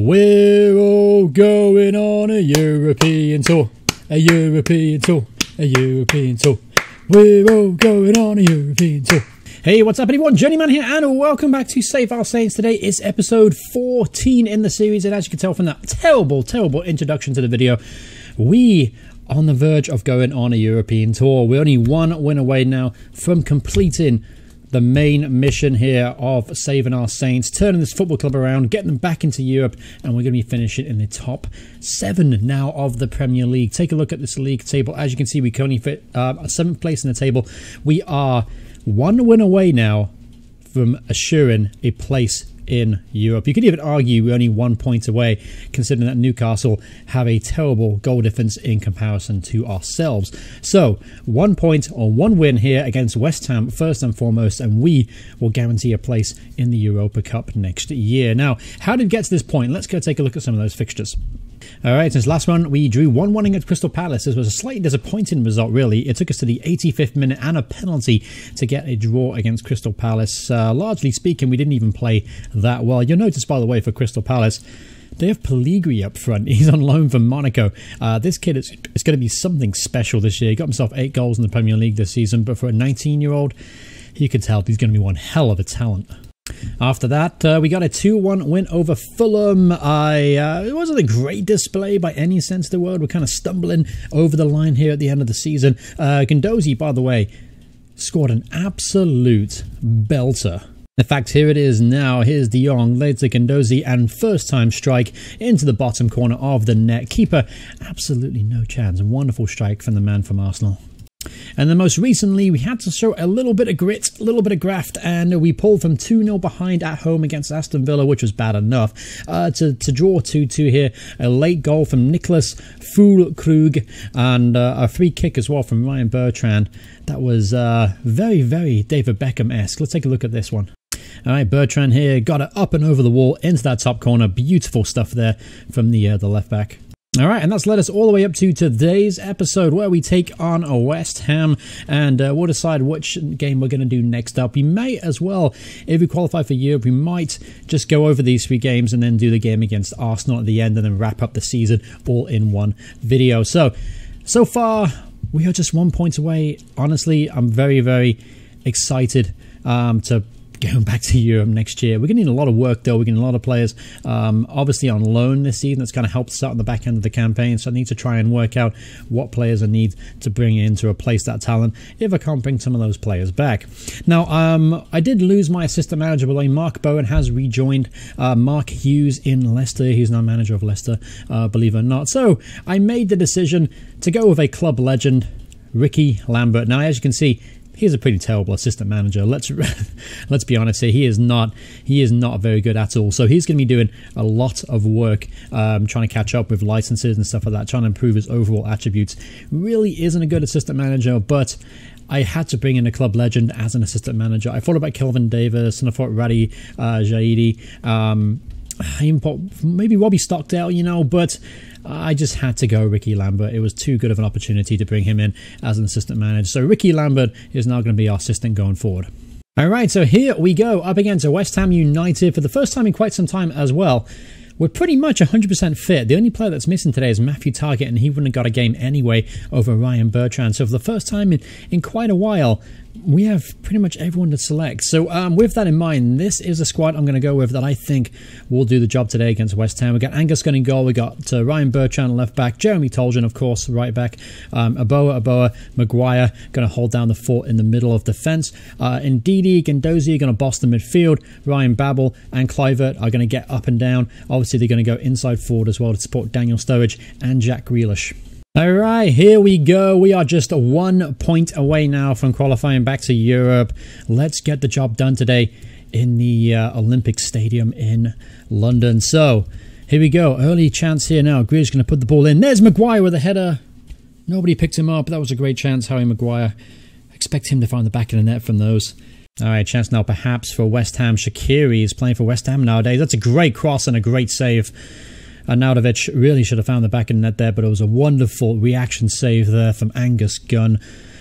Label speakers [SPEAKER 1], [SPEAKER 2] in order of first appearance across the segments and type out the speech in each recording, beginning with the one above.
[SPEAKER 1] We're all going on a European tour, a European tour, a European tour. We're all going on a European tour. Hey, what's up everyone? Journeyman here and welcome back to Save Our Saints. Today is episode 14 in the series, and as you can tell from that terrible introduction to the video, we are on the verge of going on a European tour. We're only one win away now from completing the main mission here of saving our Saints, turning this football club around, getting them back into Europe, and we're going to be finishing in the top 7 now of the Premier League. Take a look at this league table. As you can see, we currently fit 7th place in the table. We are one win away now from assuring a place in Europe. You could even argue we're only 1 point away, considering that Newcastle have a terrible goal difference in comparison to ourselves. So 1 point or 1 win here against West Ham first and foremost, and we will guarantee a place in the Europa Cup next year. Now, how did we get to this point? Let's go take a look at some of those fixtures. Alright, since last one we drew 1-1 against Crystal Palace. This was a slightly disappointing result, really. It took us to the 85th minute and a penalty to get a draw against Crystal Palace. Largely speaking, we didn't even play that well. You'll notice, by the way, for Crystal Palace, they have Pellegrini up front. He's on loan from Monaco. This kid is going to be something special this year. He got himself 8 goals in the Premier League this season, but for a 19-year-old, you can tell he's going to be one hell of a talent. After that, we got a 2-1 win over Fulham. It wasn't a great display by any sense of the word. We're kind of stumbling over the line here at the end of the season. Guendouzi, by the way, scored an absolute belter. In fact, here it is now. Here's De Jong, laid to Guendouzi, and first-time strike into the bottom corner of the net. Keeper, absolutely no chance. Wonderful strike from the man from Arsenal. And then most recently, we had to show a little bit of grit, a little bit of graft, and we pulled from 2-0 behind at home against Aston Villa, which was bad enough, to draw 2-2 here. A late goal from Nicholas Füllkrug, and a free kick as well from Ryan Bertrand. That was very David Beckham-esque. Let's take a look at this one. All right, Bertrand here got it up and over the wall into that top corner. Beautiful stuff there from the left back. All right, and that's led us all the way up to today's episode, where we take on a West Ham, and we'll decide which game we're going to do next up. We may as well, if we qualify for Europe, we might just go over these 3 games and then do the game against Arsenal at the end, and then wrap up the season all in one video. So far, we are just 1 point away. Honestly, I'm very excited to going back to Europe next year. We're going to need a lot of work, though. We're getting a lot of players obviously on loan this season. That's kind of helped us out on the back end of the campaign, so I need to try and work out what players I need to bring in to replace that talent if I can't bring some of those players back. Now, I did lose my assistant manager, but Mark Bowen has rejoined Mark Hughes in Leicester. He's now manager of Leicester, believe it or not. So I made the decision to go with a club legend, Ricky Lambert. Now, as you can see, he's a pretty terrible assistant manager. Let's be honest here. He is not very good at all. So he's going to be doing a lot of work trying to catch up with licenses and stuff like that, trying to improve his overall attributes. Really isn't a good assistant manager, but I had to bring in a club legend as an assistant manager. I thought about Kelvin Davis, and I thought Radi Jaidi, maybe Robbie Stockdale, but I just had to go Ricky Lambert. It was too good of an opportunity to bring him in as an assistant manager. So Ricky Lambert is now going to be our assistant going forward. Alright, so here we go up against West Ham United for the first time in quite some time as well. We're pretty much 100% fit. The only player that's missing today is Matthew Targett, and he wouldn't have got a game anyway over Ryan Bertrand. So for the first time in quite a while, we have pretty much everyone to select. So with that in mind, this is a squad I'm going to go with that I think will do the job today against West Ham. We got Angus Gunn in goal. We got Ryan Bertrand left back, Jeremy Toljan, of course, right back, Aboa, Maguire going to hold down the fort in the middle of defence. Ndidi, Guendouzi are going to boss the midfield. Ryan Babel and Kluivert are going to get up and down. Obviously, they're going to go inside forward as well to support Daniel Sturridge and Jack Grealish. Alright, here we go. We are just 1 point away now from qualifying back to Europe. Let's get the job done today in the Olympic Stadium in London. So, here we go. Early chance here now. Grealish going to put the ball in. There's Maguire with a header. Nobody picked him up. That was a great chance, Harry Maguire. Expect him to find the back of the net from those. Alright, chance now perhaps for West Ham. Shaqiri is playing for West Ham nowadays. That's a great cross and a great save. Arnautovic really should have found the back of the net there, but it was a wonderful reaction save there from Angus Gunn.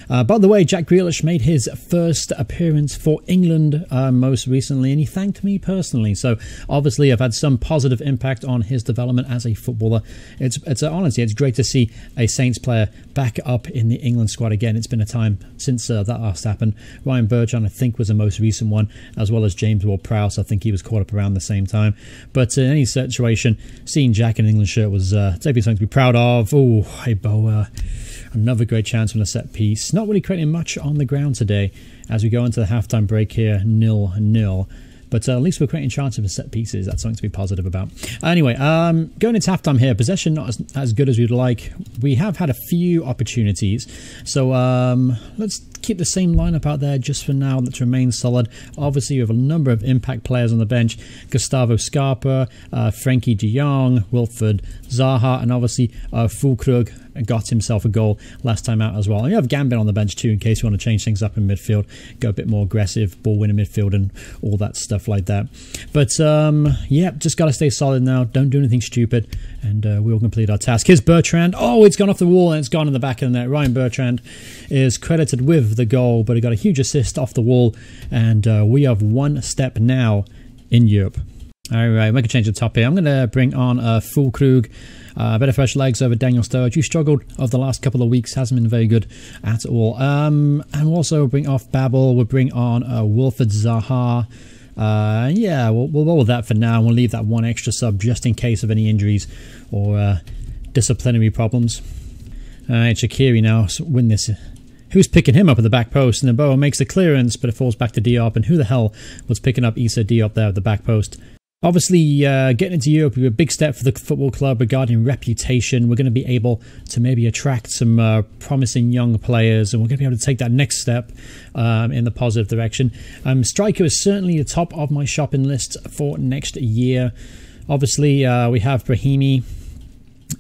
[SPEAKER 1] By the way, Jack Grealish made his first appearance for England most recently, and he thanked me personally. So obviously I've had some positive impact on his development as a footballer. Honestly, it's great to see a Saints player back up in the England squad again. It's been a time since that last happened. Ryan Bertrand, I think, was the most recent one, as well as James Ward-Prowse. I think he was caught up around the same time. But in any situation, seeing Jack in an England shirt was definitely something to be proud of. Oh, hey, Bo. Another great chance from the set piece. Not really creating much on the ground today as we go into the halftime break here, 0-0. But at least we're creating chances for set pieces. That's something to be positive about. Anyway, going into halftime here, possession not as good as we'd like. We have had a few opportunities. So let's keep the same lineup out there just for now. Let's remain solid. Obviously, we have a number of impact players on the bench. Gustavo Scarpa, Frankie de Jong, Wilfred Zaha, and obviously Füllkrug got himself a goal last time out as well. And you have Gambit on the bench too in case you want to change things up in midfield, go a bit more aggressive, ball winning midfield and all that stuff like that. But yeah, just got to stay solid now. Don't do anything stupid and we'll complete our task. Here's Bertrand. Oh, it's gone off the wall and it's gone in the back of the net. Ryan Bertrand is credited with the goal, but he got a huge assist off the wall and we have one step now in Europe. All right, make a change at the top here. I'm going to bring on Füllkrug. Better fresh legs over Daniel Sturridge, who struggled over the last couple of weeks, hasn't been very good at all. And we'll also bring off Babel. We'll bring on Wilfred Zaha. Yeah, we'll roll with that for now. We'll leave that one extra sub just in case of any injuries or disciplinary problems. All right, Shaqiri now win this. Who's picking him up at the back post? And Boa makes the clearance, but it falls back to Diop. And who the hell was picking up Issa Diop there at the back post? Obviously, getting into Europe will be a big step for the football club regarding reputation. We're going to be able to maybe attract some promising young players, and we're going to be able to take that next step in the positive direction. Striker is certainly the top of my shopping list for next year. Obviously, we have Brahimi.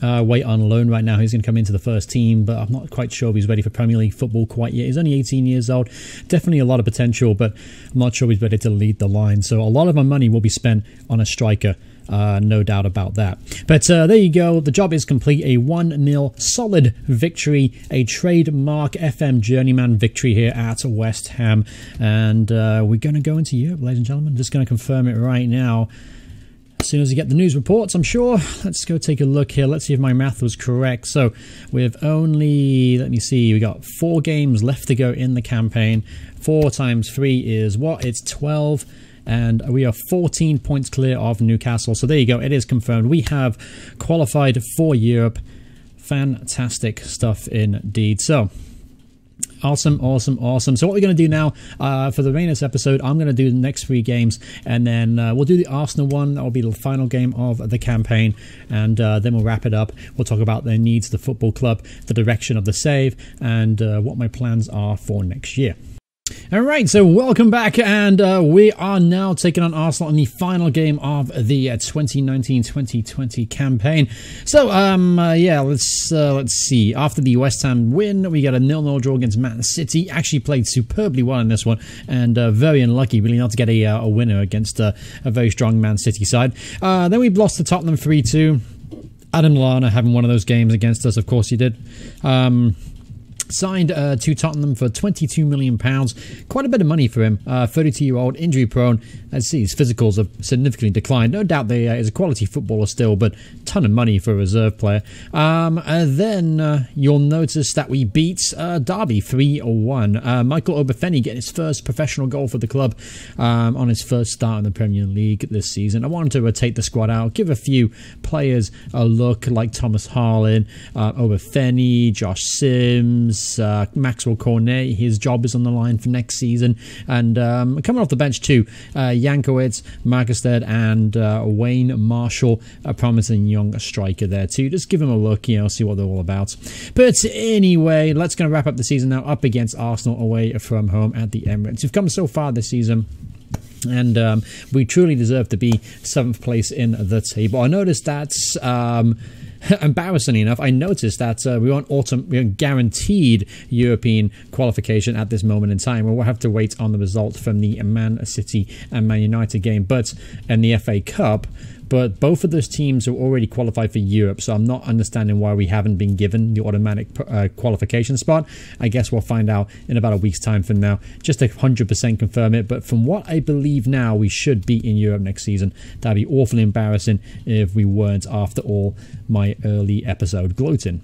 [SPEAKER 1] Wait on loan right now. He's going to come into the first team, but I'm not quite sure if he's ready for Premier League football quite yet. He's only 18 years old. Definitely a lot of potential, but I'm not sure he's ready to lead the line. So a lot of my money will be spent on a striker. No doubt about that. But there you go. The job is complete. A 1-0 solid victory. A trademark FM Journeyman victory here at West Ham. And we're going to go into Europe, ladies and gentlemen. I'm just going to confirm it right now. As soon as I get the news reports, I'm sure. Let's go take a look here. Let's see if my math was correct. So we've only, let me see, we got 4 games left to go in the campaign. 4 times 3 is what? It's 12. And we are 14 points clear of Newcastle. So there you go. It is confirmed. We have qualified for Europe. Fantastic stuff indeed. So awesome, awesome, awesome. So what we're going to do now for the Rangers episode, I'm going to do the next 3 games, and then we'll do the Arsenal one. That will be the final game of the campaign, and then we'll wrap it up. We'll talk about the needs of the football club, the direction of the save, and what my plans are for next year. Alright, so welcome back, and we are now taking on Arsenal in the final game of the 2019-2020 campaign. So, yeah, let's see. After the West Ham win, we got a 0-0 draw against Man City. Actually played superbly well in this one, and very unlucky really not to get a winner against a very strong Man City side. Then we lost to Tottenham 3-2. Adam Lallana having one of those games against us, of course he did. Signed to Tottenham for £22 million. Quite a bit of money for him. 32-year-old, injury prone. Let's see, his physicals have significantly declined. No doubt he is a quality footballer still, but ton of money for a reserve player. And then you'll notice that we beat Derby 3-1. Michael Obafemi getting his first professional goal for the club on his first start in the Premier League this season. I wanted to rotate the squad out, give a few players a look, like Thomas Harlan, Obafemi, Josh Sims, Maxwell Cornet. His job is on the line for next season. And coming off the bench too, Jankowicz, Markestead, and Wayne Marshall, a promising young striker there too. Just give him a look, see what they're all about. But anyway, let's go wrap up the season now up against Arsenal away from home at the Emirates. We've come so far this season, and we truly deserve to be 7th place in the table. I noticed that embarrassingly enough, I noticed that we aren't guaranteed European qualification at this moment in time. We'll have to wait on the result from the Man City and Man United game. But in the FA Cup, but both of those teams are already qualified for Europe, so I'm not understanding why we haven't been given the automatic qualification spot. I guess we'll find out in about a week's time from now, just to 100% confirm it. But from what I believe now, we should be in Europe next season. That'd be awfully embarrassing if we weren't, after all my early episode gloating.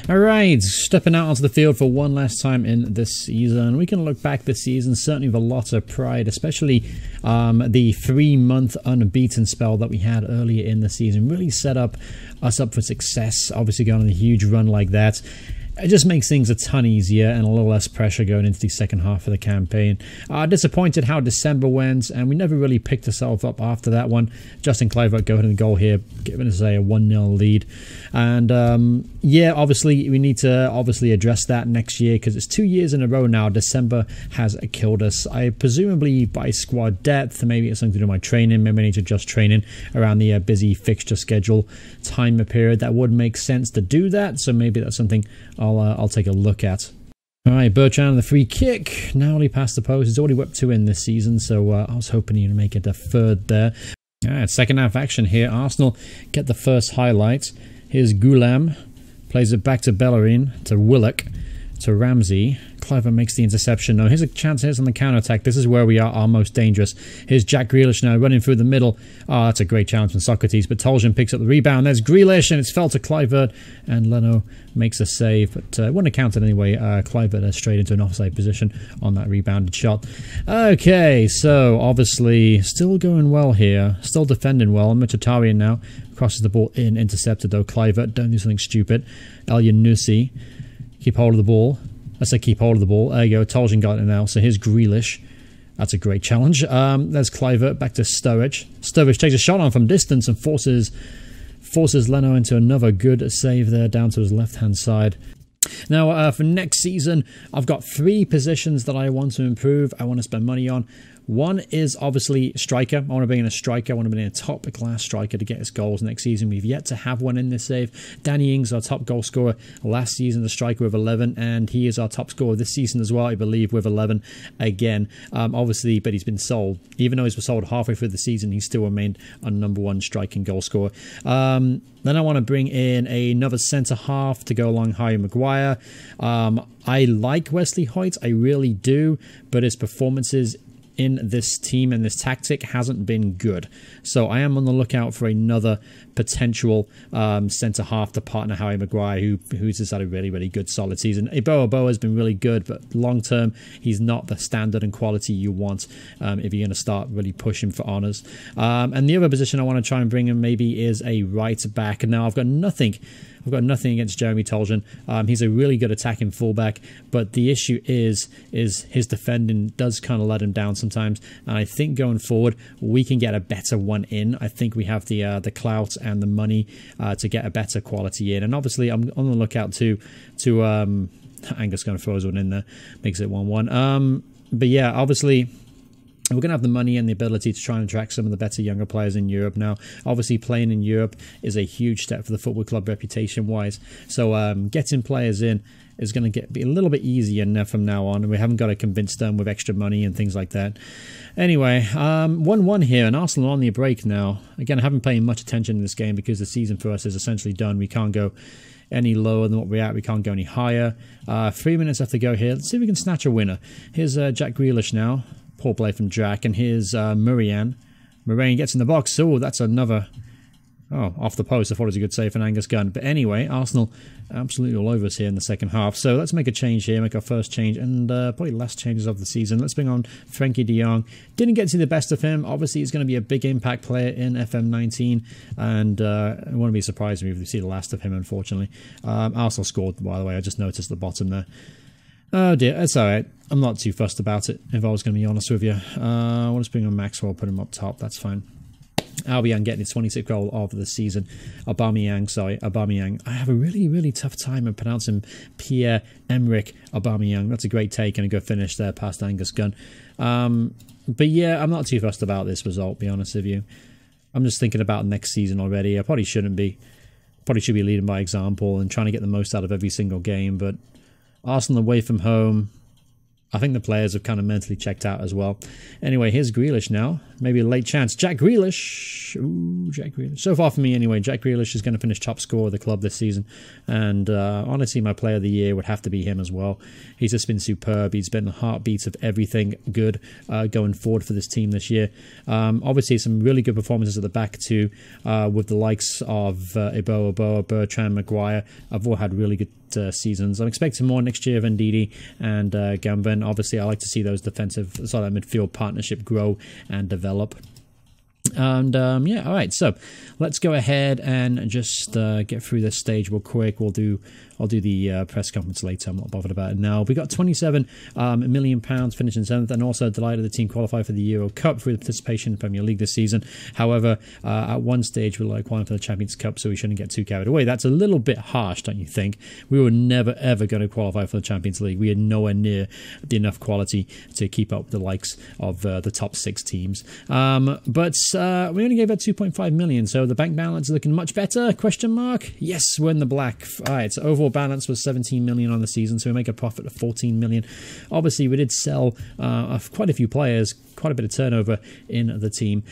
[SPEAKER 1] Alright, stepping out onto the field for one last time in this season. We can look back this season certainly with a lot of pride, especially the 3-month unbeaten spell that we had earlier in the season. Really set us up for success, obviously going on a huge run like that. It just makes things a ton easier and a little less pressure going into the second half of the campaign. Disappointed how December went, and we never really picked ourselves up after that one. Justin Kluivert going in the goal here, giving us a 1-0 lead. And yeah, obviously we need to address that next year, because it's 2 years in a row now. December has killed us. I presumably by squad depth, maybe it's something to do with my training. Maybe I need to adjust training around the busy fixture schedule time period. That would make sense to do that, so maybe that's something I'll take a look at. Alright, Bertrand, the free kick, narrowly past the post. He's already whipped 2 in this season, so I was hoping he'd make it a third there. Alright, second half action here. Arsenal get the first highlight. Here's Goulam, plays it back to Bellerin, to Willock, to Ramsey. Kluivert makes the interception. Now, here's a chance here on the counter-attack. This is where we are most dangerous. Here's Jack Grealish now running through the middle. Oh, that's a great challenge from Socrates, but Toljan picks up the rebound. There's Grealish, and it's fell to Kluivert, and Leno makes a save, but it wouldn't have counted anyway. Kluivert straight into an offside position on that rebounded shot. Okay, so obviously still going well here, still defending well. Mkhitaryan now crosses the ball in, intercepted though. Kluivert, don't do something stupid. El Yunusi, keep hold of the ball. Let's say keep hold of the ball. There you go. Toljan got it now. So here's Grealish. That's a great challenge. There's Kluivert back to Sturridge. Sturridge takes a shot on from distance and forces Leno into another good save there down to his left-hand side. Now, for next season, I've got 3 positions that I want to improve. I want to spend money on. One is obviously striker. I want to bring in a striker. I want to bring in a top-class striker to get us goals next season. We've yet to have one in this save. Danny Ings, our top goal scorer last season, the striker with 11, and he is our top scorer this season as well, I believe, with 11 again. Obviously, but he's been sold. Even though he was sold halfway through the season, he still remained a #1 striking goal scorer. Then I want to bring in another centre-half to go along Harry Maguire. I like Wesley Hoyt, I really do, but his performances in this team and this tactic hasn't been good. So I am on the lookout for another potential centre-half to partner Harry Maguire, who's just had a really, really good solid season. Eboa has been really good, but long-term, he's not the standard and quality you want if you're going to start really pushing for honours. And the other position I want to try and bring in maybe is a right-back. Now, I've got nothing against Jeremy Toljan. He's a really good attacking fullback, but the issue is his defending does kind of let him down sometimes. And I think going forward, we can get a better one in. I think we have the clout and the money to get a better quality in. And obviously, I'm on the lookout to Angus going to throw one in there, makes it 1-1. But yeah, obviously, we're going to have the money and the ability to try and attract some of the better younger players in Europe now. Obviously, playing in Europe is a huge step for the football club reputation-wise. So getting players in is going to be a little bit easier from now on. And we haven't got to convince them with extra money and things like that. Anyway, 1-1 here, and Arsenal on the break now. Again, I haven't paid much attention to this game because the season for us is essentially done. We can't go any lower than what we're at. We can't go any higher. 3 minutes left to go here. Let's see if we can snatch a winner. Here's Jack Grealish now. Poor play from Jack. And here's Murian. Moraine gets in the box. Oh, that's another... Oh, off the post. I thought it was a good save from Angus Gunn. But anyway, Arsenal absolutely all over us here in the second half. So let's make a change here, make our first change, and probably last changes of the season. Let's bring on Frankie de Jong. Didn't get to see the best of him. Obviously, he's going to be a big impact player in FM19, and I wouldn't be surprised if we see the last of him, unfortunately. Arsenal scored, by the way. I just noticed the bottom there. Oh dear, it's alright. I'm not too fussed about it, if I was going to be honest with you. I'll just bring on Maxwell, put him up top, that's fine. Aubameyang getting his 26th goal of the season. Aubameyang. I have a really, really tough time in pronouncing Pierre-Emerick Aubameyang. That's a great take and a good finish there past Angus Gunn. But yeah, I'm not too fussed about this result, to be honest with you. I'm just thinking about next season already. I probably shouldn't be. Probably should be leading by example and trying to get the most out of every single game, but Arsenal away from home, I think the players have kind of mentally checked out as well. Anyway, here's Grealish now. Maybe a late chance. Jack Grealish. Ooh, Jack Grealish. So far for me anyway, Jack Grealish is going to finish top scorer of the club this season. And honestly, my player of the year would have to be him as well. He's just been superb. He's been the heartbeat of everything good going forward for this team this year. Obviously, some really good performances at the back too, with the likes of Iboa, Bertrand, Maguire. I've all had really good seasons. I'm expecting more next year of Ndidi and Gambin. Obviously, I like to see those defensive sort of midfield partnership grow and develop. And yeah, all right. So let's go ahead and just get through this stage real quick. I'll do the press conference later. I'm not bothered about it now. We got £27 million finishing 7th, and also delighted the team qualified for the Euro Cup through the participation in the Premier League this season. However, at one stage we were qualifying for the Champions Cup, so we shouldn't get too carried away. That's a little bit harsh, don't you think? We were never ever going to qualify for the Champions League. We had nowhere near the enough quality to keep up with the likes of the top 6 teams. But we only gave out 2.5 million, so the bank balance is looking much better? Question mark? Yes, we're in the black. All right, so overall balance was 17 million on the season, so we make a profit of 14 million. Obviously, we did sell quite a few players, quite a bit of turnover in the team.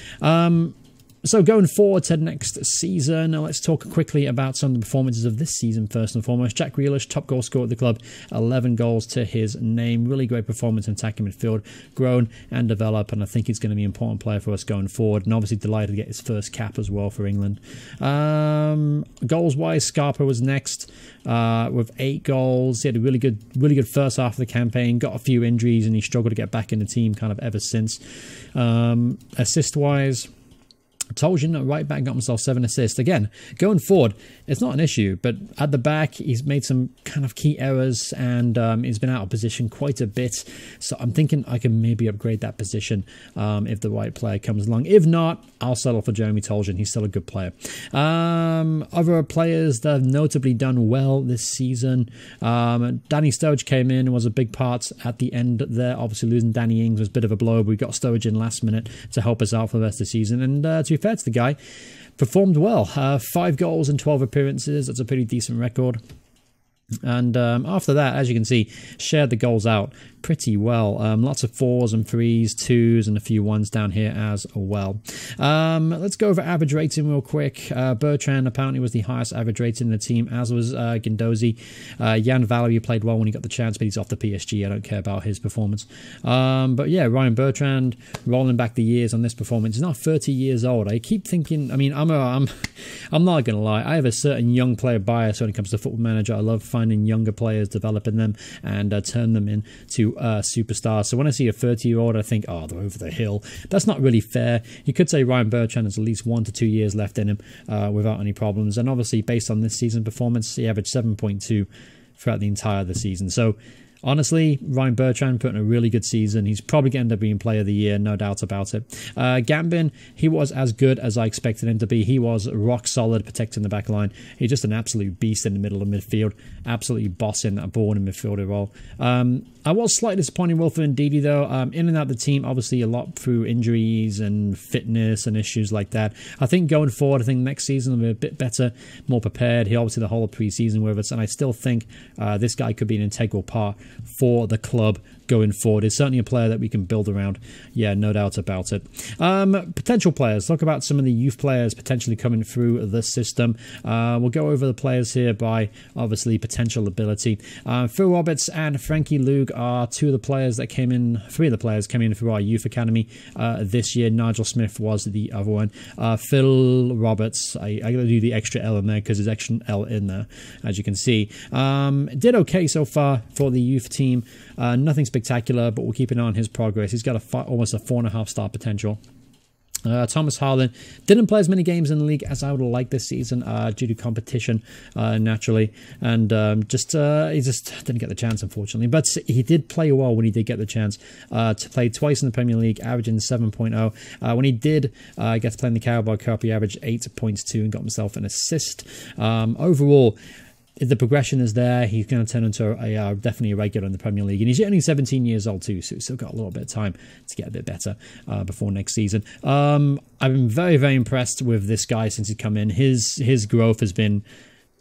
[SPEAKER 1] So going forward to next season, now let's talk quickly about some of the performances of this season first and foremost. Jack Grealish, top goal scorer at the club, 11 goals to his name. Really great performance in attacking midfield, grown and developed, and I think he's going to be an important player for us going forward, and obviously delighted to get his first cap as well for England. Goals-wise, Scarpa was next with 8 goals. He had a really good first half of the campaign, got a few injuries, and he struggled to get back in the team kind of ever since. Assist-wise, Toljan, right back, got himself 7 assists. Again, going forward, it's not an issue, but at the back, he's made some kind of key errors, and he's been out of position quite a bit. So I'm thinking I can maybe upgrade that position if the right player comes along. If not, I'll settle for Jeremy Toljan. He's still a good player. Other players that have notably done well this season. Danny Sturridge came in and was a big part at the end there. Obviously, losing Danny Ings was a bit of a blow, but we got Sturridge in last minute to help us out for the rest of the season. And to be fair to the guy, performed well. 5 goals in 12 appearances. That's a pretty decent record. And after that, as you can see, shared the goals out pretty well. Lots of 4s and 3s, 2s, and a few 1s down here as well. Let's go over average rating real quick. Bertrand apparently was the highest average rating in the team, as was Guendouzi. Jan Valery played well when he got the chance, but he's off the PSG. I don't care about his performance. But yeah, Ryan Bertrand, rolling back the years on this performance. He's now 30 years old. I keep thinking, I mean, I'm not going to lie. I have a certain young player bias when it comes to Football Manager. I love finding younger players, developing them, and turn them into superstars. So when I see a 30-year-old, I think, oh, they're over the hill. That's not really fair. You could say Ryan Bertrand has at least 1 to 2 years left in him without any problems. And obviously, based on this season performance, he averaged 7.2 throughout the entire of the season. So honestly, Ryan Bertrand put in a really good season. He's probably going to end up being player of the year, no doubt about it. Gambin, he was as good as I expected him to be. He was rock solid, protecting the back line. He's just an absolute beast in the middle of midfield, absolutely bossing that ball in midfielder role. I was slightly disappointed with Wilfred Ndidi, though. In and out the team, obviously a lot through injuries and fitness and issues like that. I think going forward, I think next season will be a bit better, more prepared. He obviously the whole of pre-season with us, and I still think this guy could be an integral part for the club going forward. Is certainly a player that we can build around. Yeah, no doubt about it. Potential players. Talk about some of the youth players potentially coming through the system. We'll go over the players here by obviously potential ability. Phil Roberts and Frankie Lug are 3 of the players came in through our youth academy this year. Nigel Smith was the other one. Phil Roberts, I got to do the extra L in there because there's extra L in there, as you can see. Did okay so far for the youth team. Nothing spectacular, but we'll keep an eye on his progress. He's got almost a 4.5-star potential. Thomas Harlan didn't play as many games in the league as I would have liked this season due to competition, naturally, and he just didn't get the chance, unfortunately. But he did play well when he did get the chance to play twice in the Premier League, averaging 7.0. When he did get to play in the Carabao Cup, he averaged 8.2 and got himself an assist. Overall, the progression is there. He's going to turn into definitely a regular in the Premier League. And he's only 17 years old too, so he's still got a little bit of time to get a bit better before next season. I've been very, very impressed with this guy since he's come in. His growth has been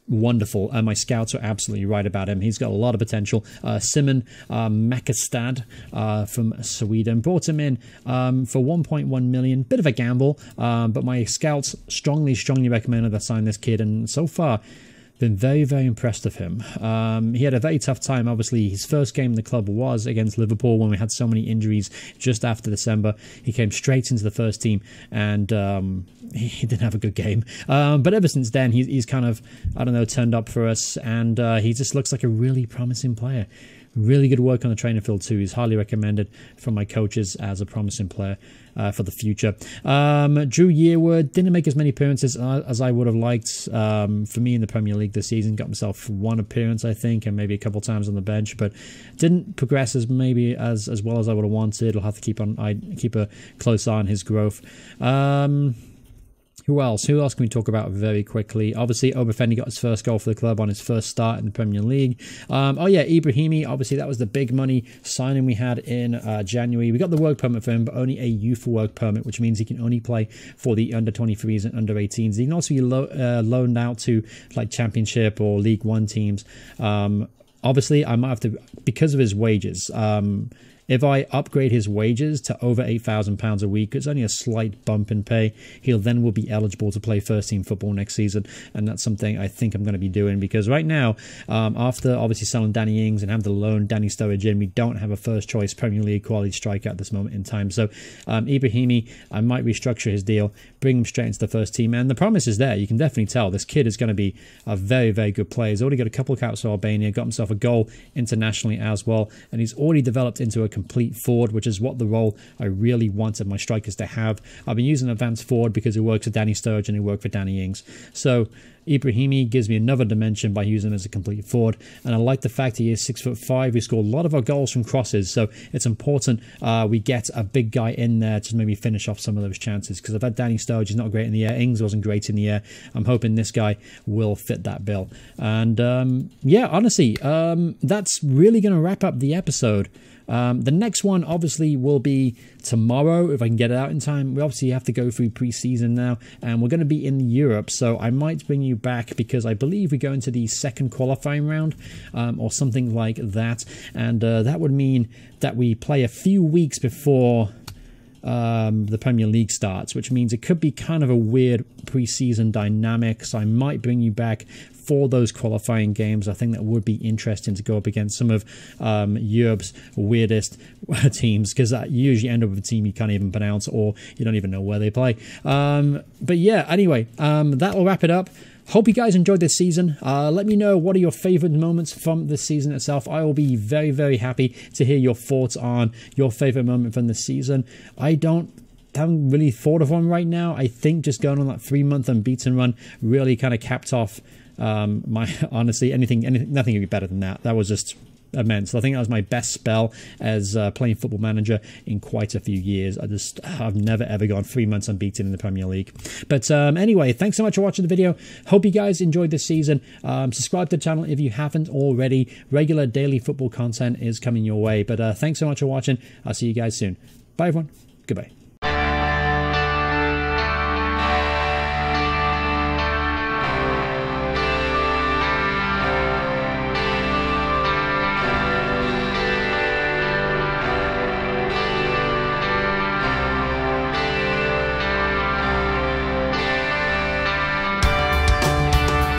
[SPEAKER 1] wonderful. My scouts are absolutely right about him. He's got a lot of potential. Simon Makastad from Sweden brought him in for 1.1 million. Bit of a gamble, but my scouts strongly recommended I sign this kid, and so far been very, very impressed of him. He had a very tough time. Obviously, his first game in the club was against Liverpool when we had so many injuries just after December. He came straight into the first team, and he didn't have a good game. But ever since then, he's kind of, I don't know, turned up for us, and he just looks like a really promising player. Really good work on the training field too. He's highly recommended from my coaches as a promising player for the future. Drew Yearwood didn't make as many appearances as I would have liked for me in the Premier League this season. Got himself one appearance, I think, and maybe a couple times on the bench, but didn't progress as well as I would have wanted. I'll have to keep a close eye on his growth. Who else? Who else can we talk about very quickly? Obviously, Obafemi got his first goal for the club on his first start in the Premier League. Oh yeah, Ibrahimi. Obviously, that was the big money signing we had in January. We got the work permit for him, but only a youth work permit, which means he can only play for the under-23s and under-18s. He can also be loaned out to like Championship or League One teams. Obviously, I might have to, because of his wages. If I upgrade his wages to over £8,000 a week, it's only a slight bump in pay. He'll then will be eligible to play first-team football next season, and that's something I think I'm going to be doing, because right now, after obviously selling Danny Ings and having to loan Danny Sturridge in, we don't have a first-choice Premier League quality striker at this moment in time. So Ibrahimi, I might restructure his deal, bring him straight into the first team, and the promise is there. You can definitely tell this kid is going to be a very, very good player. He's already got a couple of caps for Albania, got himself a goal internationally as well, and he's already developed into a complete forward, which is what the role I really wanted my strikers to have. I've been using advanced forward because it works for Danny Sturridge and it worked for Danny Ings. So Ibrahimi gives me another dimension by using him as a complete forward, and I like the fact he is 6'5". We score a lot of our goals from crosses, so it's important we get a big guy in there to maybe finish off some of those chances, because I've had Danny Sturridge, he's not great in the air, Ings wasn't great in the air. I'm hoping this guy will fit that bill. And yeah, honestly, that's really going to wrap up the episode. The next one obviously will be tomorrow if I can get it out in time. We obviously have to go through pre-season now, and we're going to be in Europe, so I might bring you back because I believe we go into the second qualifying round or something like that, and that would mean that we play a few weeks before the Premier League starts, which means it could be kind of a weird pre-season dynamic, so I might bring you back for those qualifying games. I think that would be interesting to go up against some of Europe's weirdest teams, because that usually end up with a team you can't even pronounce or you don't even know where they play. But yeah, anyway, that will wrap it up. Hope you guys enjoyed this season. Let me know what are your favorite moments from the season itself. I will be very, very happy to hear your thoughts on your favorite moment from the season. I haven't really thought of one right now. I think just going on that 3-month unbeaten run really kind of capped off honestly, nothing could be better than that. That was just immense. I think that was my best spell as playing Football Manager in quite a few years. I've never ever gone 3 months unbeaten in the Premier League. But anyway, thanks so much for watching the video. Hope you guys enjoyed this season. Subscribe to the channel if you haven't already. Regular daily football content is coming your way. But thanks so much for watching. I'll see you guys soon. Bye everyone. Goodbye.